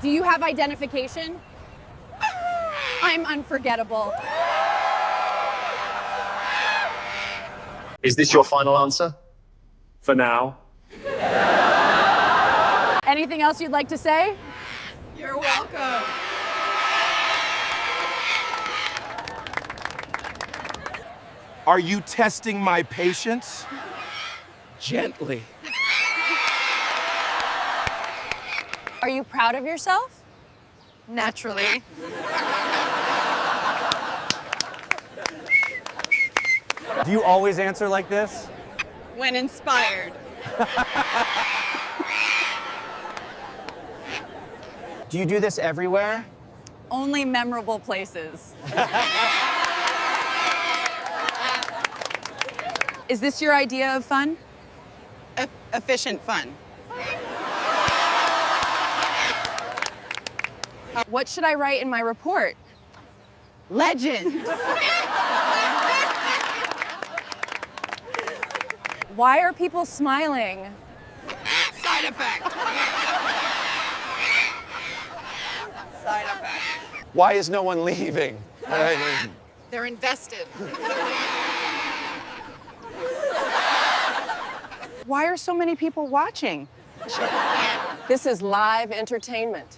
Do you have identification? I'm unforgettable. Is this your final answer? For now? Anything else you'd like to say? You're welcome. Are you testing my patience? Gently. Are you proud of yourself? Naturally. Do you always answer like this? When inspired. Do you do this everywhere? Only memorable places. Is this your idea of fun? Efficient fun. What should I write in my report? Legend. Why are people smiling? Side effect. Side effect. Why is no one leaving? They're invested. Why are so many people watching? This is live entertainment.